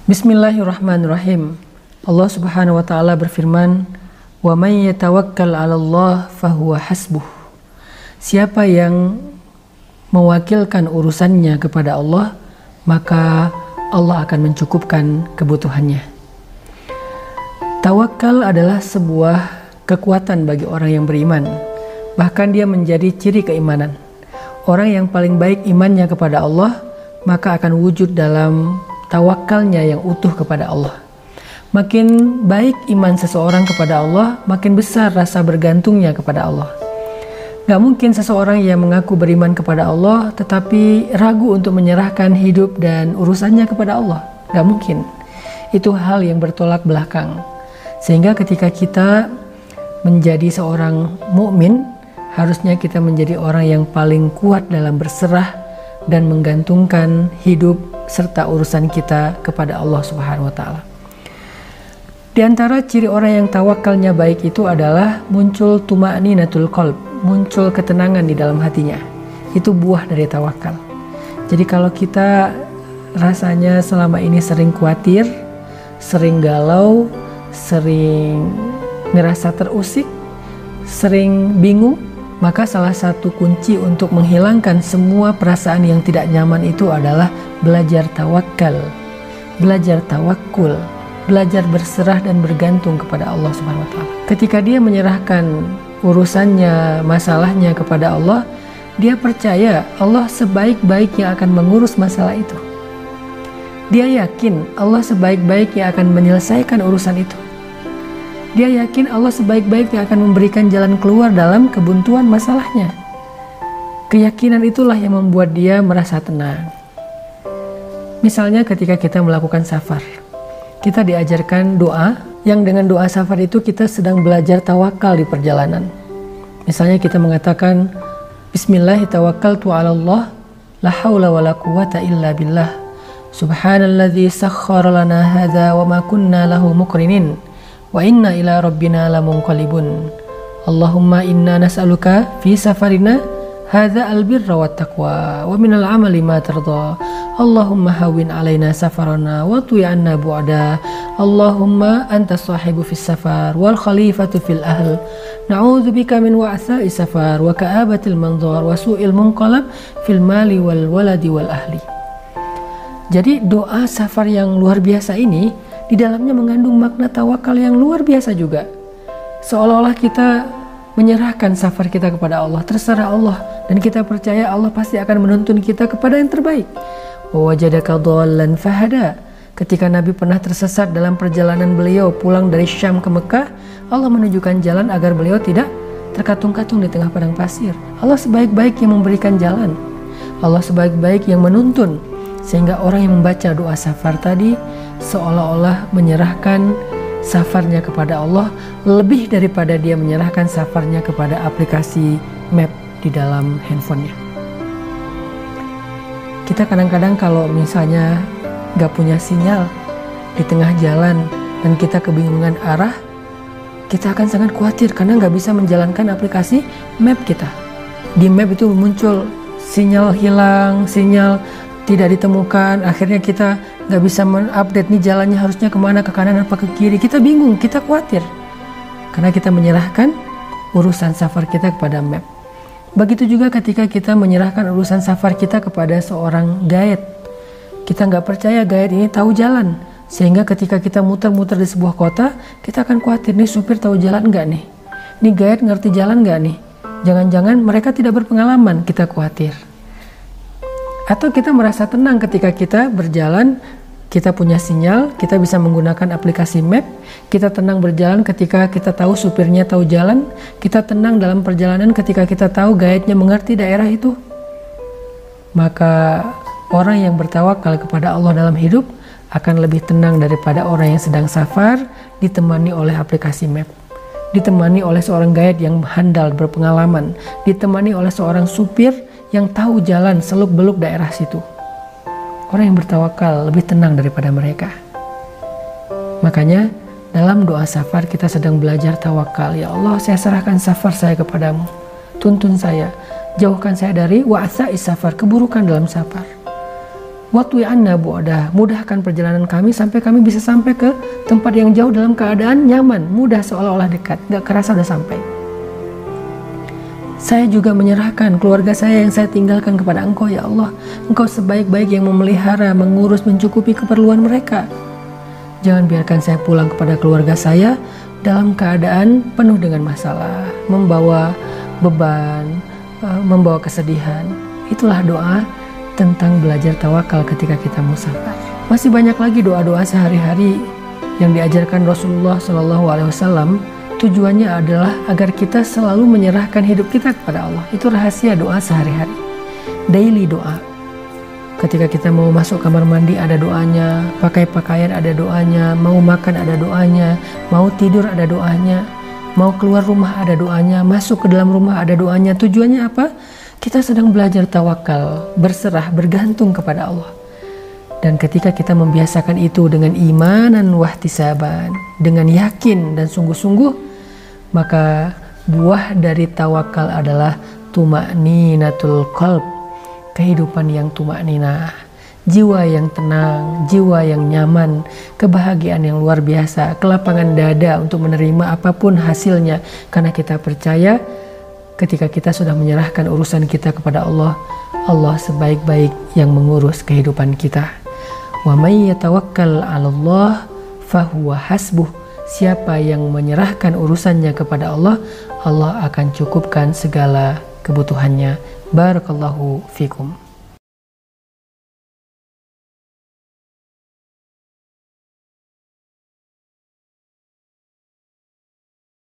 Bismillahirrahmanirrahim. Allah Subhanahu wa taala berfirman, "Wa may yatawakkal 'alallah fahuwa hasbuh." Siapa yang mewakilkan urusannya kepada Allah, maka Allah akan mencukupkan kebutuhannya. Tawakal adalah sebuah kekuatan bagi orang yang beriman. Bahkan dia menjadi ciri keimanan. Orang yang paling baik imannya kepada Allah, maka akan wujud dalam tawakalnya yang utuh kepada Allah. Makin baik iman seseorang kepada Allah, makin besar rasa bergantungnya kepada Allah. Gak mungkin seseorang yang mengaku beriman kepada Allah tetapi ragu untuk menyerahkan hidup dan urusannya kepada Allah. Gak mungkin. Itu hal yang bertolak belakang. Sehingga ketika kita menjadi seorang mukmin, harusnya kita menjadi orang yang paling kuat dalam berserah dan menggantungkan hidup serta urusan kita kepada Allah Subhanahu wa taala. Di antara ciri orang yang tawakalnya baik itu adalah muncul tuma'ninatul qalb, muncul ketenangan di dalam hatinya. Itu buah dari tawakal. Jadi kalau kita rasanya selama ini sering khawatir, sering galau, sering ngerasa terusik, sering bingung, maka salah satu kunci untuk menghilangkan semua perasaan yang tidak nyaman itu adalah belajar tawakal, belajar tawakul, belajar berserah dan bergantung kepada Allah Subhanahu wa taala. Ketika dia menyerahkan urusannya, masalahnya kepada Allah, dia percaya Allah sebaik-baiknya akan mengurus masalah itu. Dia yakin Allah sebaik-baiknya akan menyelesaikan urusan itu. Dia yakin Allah sebaik-baiknya akan memberikan jalan keluar dalam kebuntuan masalahnya. Keyakinan itulah yang membuat dia merasa tenang. Misalnya ketika kita melakukan safar, kita diajarkan doa, yang dengan doa safar itu kita sedang belajar tawakal di perjalanan. Misalnya kita mengatakan, Bismillahirrahmanirrahim, 'alallah, la haula wa la quwata illa billah. Subhanalladzi sakhkhara lana hadza wa ma kunna lahu muqrinin. Wa inna ila rabbina lamunqalibun. Allahumma inna nas'aluka fi safarina hadza albirra wat taqwa wa minal amali ma tarda. Allahumma hawwin alaina safarana wa tuy anna bu'da. Allahumma anta sahibu fis safar wal khalifatu fil ahl. Na'udzubika min wa'sa'i safar wa ka'abatil manzar wa su'il munqalab fil mali wal waladi wal ahli. Jadi doa safar yang luar biasa ini di dalamnya mengandung makna tawakal yang luar biasa juga. Seolah-olah kita menyerahkan safar kita kepada Allah, terserah Allah, dan kita percaya Allah pasti akan menuntun kita kepada yang terbaik. Wa wajadaka dhallan fahada. Ketika Nabi pernah tersesat dalam perjalanan beliau pulang dari Syam ke Mekah, Allah menunjukkan jalan agar beliau tidak terkatung-katung di tengah padang pasir. Allah sebaik-baik yang memberikan jalan. Allah sebaik-baik yang menuntun. Sehingga orang yang membaca doa safar tadi seolah-olah menyerahkan safarnya kepada Allah lebih daripada dia menyerahkan safarnya kepada aplikasi map di dalam handphonenya. Kita kadang-kadang kalau misalnya gak punya sinyal di tengah jalan dan kita kebingungan arah, kita akan sangat khawatir karena gak bisa menjalankan aplikasi map kita. Di map itu muncul sinyal hilang, sinyal tidak ditemukan, akhirnya kita nggak bisa mengupdate nih jalannya harusnya kemana, ke kanan apa ke kiri. Kita bingung, kita khawatir karena kita menyerahkan urusan safar kita kepada map. Begitu juga ketika kita menyerahkan urusan safar kita kepada seorang guide. Kita nggak percaya guide ini tahu jalan, sehingga ketika kita muter-muter di sebuah kota, kita akan khawatir, nih supir tahu jalan nggak nih, nih guide ngerti jalan nggak nih, jangan-jangan mereka tidak berpengalaman, kita khawatir. Atau kita merasa tenang ketika kita berjalan, kita punya sinyal, kita bisa menggunakan aplikasi map, kita tenang berjalan ketika kita tahu supirnya tahu jalan, kita tenang dalam perjalanan ketika kita tahu guide-nya mengerti daerah itu. Maka orang yang bertawakal kepada Allah dalam hidup akan lebih tenang daripada orang yang sedang safar ditemani oleh aplikasi map, ditemani oleh seorang guide yang handal berpengalaman, ditemani oleh seorang supir yang tahu jalan seluk-beluk daerah situ. Orang yang bertawakal lebih tenang daripada mereka. Makanya dalam doa safar kita sedang belajar tawakal. Ya Allah, saya serahkan safar saya kepadamu. Tuntun saya, jauhkan saya dari wa'sa'i safar, keburukan dalam safar. Watwi anna bu'dah, mudahkan perjalanan kami sampai kami bisa sampai ke tempat yang jauh dalam keadaan nyaman, mudah, seolah-olah dekat, gak kerasa udah sampai. Saya juga menyerahkan keluarga saya yang saya tinggalkan kepada Engkau ya Allah. Engkau sebaik-baik yang memelihara, mengurus, mencukupi keperluan mereka. Jangan biarkan saya pulang kepada keluarga saya dalam keadaan penuh dengan masalah, membawa beban, membawa kesedihan. Itulah doa tentang belajar tawakal ketika kita musafir. Masih banyak lagi doa-doa sehari-hari yang diajarkan Rasulullah SAW. Tujuannya adalah agar kita selalu menyerahkan hidup kita kepada Allah. Itu rahasia doa sehari-hari. Daily doa. Ketika kita mau masuk kamar mandi ada doanya, pakai pakaian ada doanya, mau makan ada doanya, mau tidur ada doanya, mau keluar rumah ada doanya, masuk ke dalam rumah ada doanya. Tujuannya apa? Kita sedang belajar tawakal, berserah, bergantung kepada Allah. Dan ketika kita membiasakan itu dengan imanan wahtisaban, dengan yakin dan sungguh-sungguh, maka buah dari tawakal adalah tuma'ninatul qalb, kehidupan yang tuma'ninah, jiwa yang tenang, jiwa yang nyaman, kebahagiaan yang luar biasa, kelapangan dada untuk menerima apapun hasilnya, karena kita percaya ketika kita sudah menyerahkan urusan kita kepada Allah, Allah sebaik-baik yang mengurus kehidupan kita. Wa may yatawakkal 'alallah fahuwa hasbuh. Siapa yang menyerahkan urusannya kepada Allah, Allah akan cukupkan segala kebutuhannya. Barakallahu fikum.